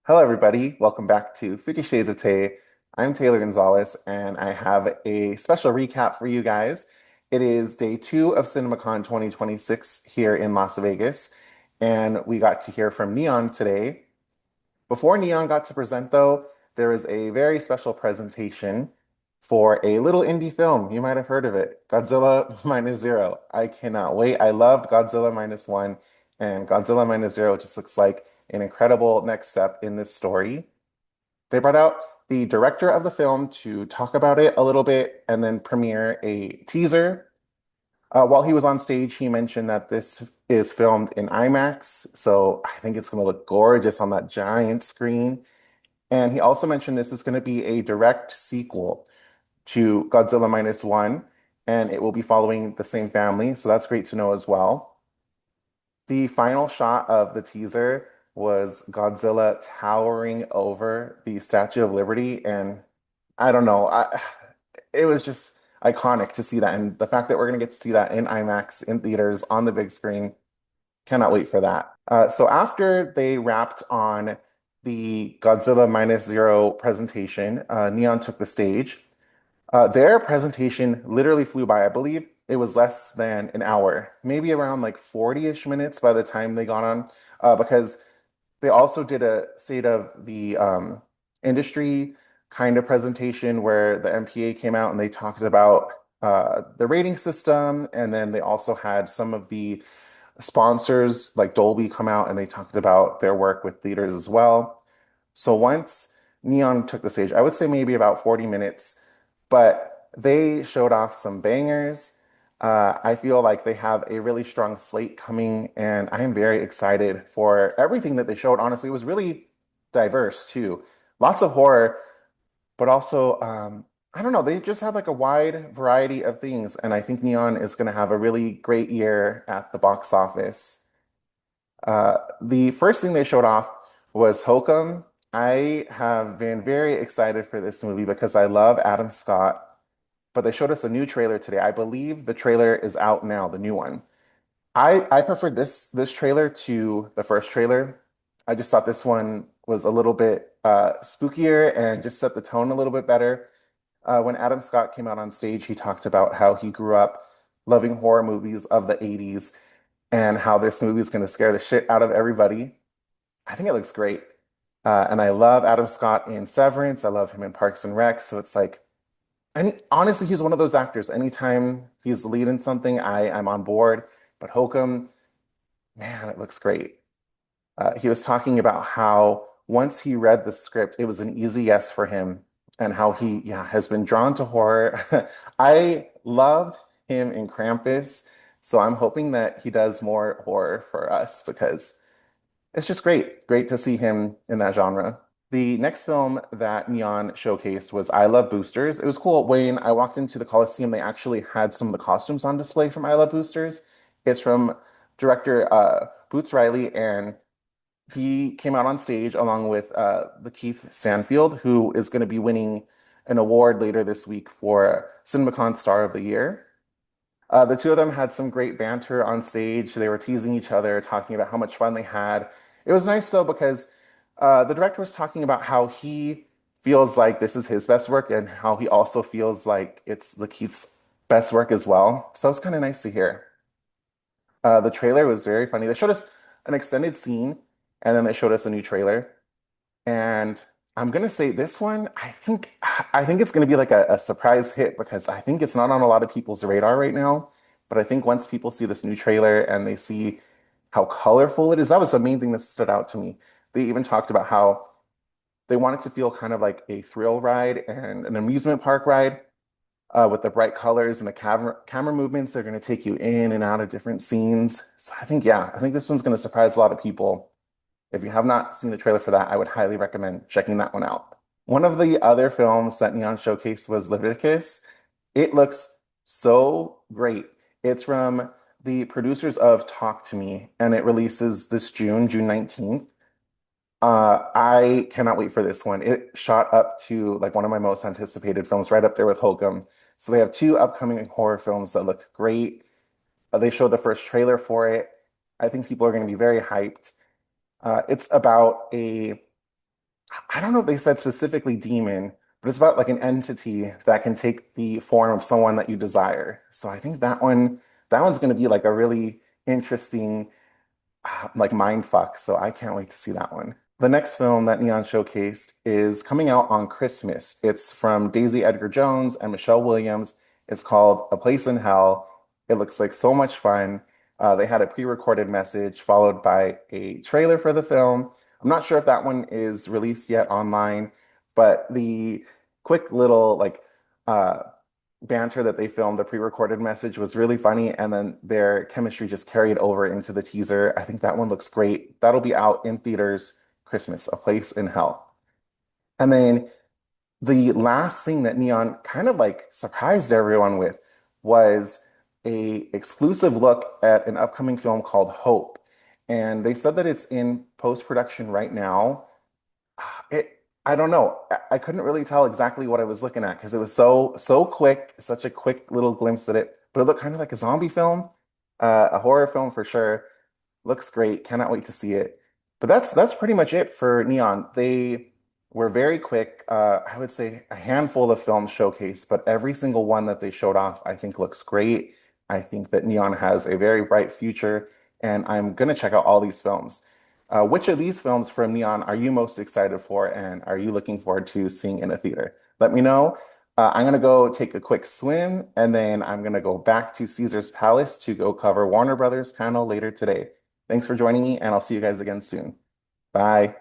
Hello, everybody. Welcome back to 50 Shades of Tay. I'm Taylor Gonzalez, and I have a special recap for you guys. It is day two of CinemaCon 2026 here in Las Vegas, and we got to hear from Neon today. Before Neon got to present, though, there was a very special presentation for a little indie film. You might have heard of it, Godzilla Minus Zero. I cannot wait. I loved Godzilla Minus One, and Godzilla Minus Zero just looks like an incredible next step in this story. They brought out the director of the film to talk about it a little bit and then premiere a teaser. While he was on stage, he mentioned that this is filmed in IMAX, so I think it's going to look gorgeous on that giant screen. And he also mentioned this is going to be a direct sequel to Godzilla Minus One, and it will be following the same family, so that's great to know as well. The final shot of the teaser was Godzilla towering over the Statue of Liberty, and I don't know, it was just iconic to see that, and the fact that we're going to get to see that in IMAX in theaters on the big screen, cannot wait for that. So after they wrapped on the Godzilla Minus Zero presentation, Neon took the stage. Their presentation literally flew by. I believe it was less than an hour, maybe around like 40-ish minutes by the time they got on, because they also did a state of the industry kind of presentation where the MPA came out and they talked about the rating system. And then they also had some of the sponsors like Dolby come out and they talked about their work with theaters as well. So once Neon took the stage, I would say maybe about 40 minutes, but they showed off some bangers. I feel like they have a really strong slate coming, and I am very excited for everything that they showed. Honestly, it was really diverse too. Lots of horror, but also, I don't know, they just have like a wide variety of things, and I think Neon is going to have a really great year at the box office. The first thing they showed off was HOKUM. I have been very excited for this movie because I love Adam Scott, but they showed us a new trailer today. I believe the trailer is out now, the new one. I preferred this trailer to the first trailer. I just thought this one was a little bit spookier and just set the tone a little bit better. When Adam Scott came out on stage, he talked about how he grew up loving horror movies of the 80s and how this movie is going to scare the shit out of everybody. I think it looks great. And I love Adam Scott in Severance. I love him in Parks and Rec. So it's like, and honestly, he's one of those actors. Anytime he's the lead in something, I'm on board. But Hokum, man, it looks great. He was talking about how once he read the script, it was an easy yes for him, and how he, yeah, has been drawn to horror. I loved him in Krampus, so I'm hoping that he does more horror for us because it's just great. Great to see him in that genre. The next film that Neon showcased was I Love Boosters. It was cool. When I walked into the Coliseum, they actually had some of the costumes on display from I Love Boosters. It's from director Boots Riley, and he came out on stage along with the Keith Stanfield, who is going to be winning an award later this week for CinemaCon Star of the Year. The two of them had some great banter on stage. They were teasing each other, talking about how much fun they had. It was nice though because the director was talking about how he feels like this is his best work and how he also feels like it's Lakeith's best work as well. So it's kind of nice to hear. The trailer was very funny. They showed us an extended scene and then they showed us a new trailer. And I'm gonna say this one, I think it's gonna be like a surprise hit because I think it's not on a lot of people's radar right now. But I think once people see this new trailer and they see how colorful it is, that was the main thing that stood out to me. They even talked about how they want it to feel kind of like a thrill ride and an amusement park ride with the bright colors and the camera movements. They're going to take you in and out of different scenes. So I think, yeah, I think this one's going to surprise a lot of people. If you have not seen the trailer for that, I would highly recommend checking that one out. One of the other films that Neon showcased was Leviticus. It looks so great. It's from the producers of Talk to Me, and it releases this June, June 19th. I cannot wait for this one. It shot up to like one of my most anticipated films, right up there with Hokum. So they have two upcoming horror films that look great. They showed the first trailer for it. I think people are going to be very hyped. It's about a I don't know if they said specifically demon, but it's about like an entity that can take the form of someone that you desire. So I think that one's going to be like a really interesting like mind fuck. So I can't wait to see that one. The next film that Neon showcased is coming out on Christmas. It's from Daisy Edgar Jones and Michelle Williams. It's called A Place in Hell. It looks like so much fun. They had a pre-recorded message followed by a trailer for the film. I'm not sure if that one is released yet online, but the quick little like uh, banter that they filmed, the pre-recorded message was really funny, and then their chemistry just carried over into the teaser. I think that one looks great. That'll be out in theaters Christmas, A Place in Hell. And then the last thing that Neon kind of like surprised everyone with was a exclusive look at an upcoming film called Hope. And they said that it's in post-production right now. I don't know. I couldn't really tell exactly what I was looking at because it was so quick, such a quick little glimpse at it. But it looked kind of like a zombie film, a horror film for sure. Looks great. Cannot wait to see it. But that's pretty much it for Neon. They were very quick. I would say a handful of films showcased, but every single one that they showed off, I think looks great. I think that Neon has a very bright future, and I'm gonna check out all these films. Which of these films from Neon are you most excited for, and are you looking forward to seeing in a theater? Let me know. I'm gonna go take a quick swim, and then I'm gonna go back to Caesar's Palace to go cover Warner Brothers panel later today. Thanks for joining me, and I'll see you guys again soon. Bye.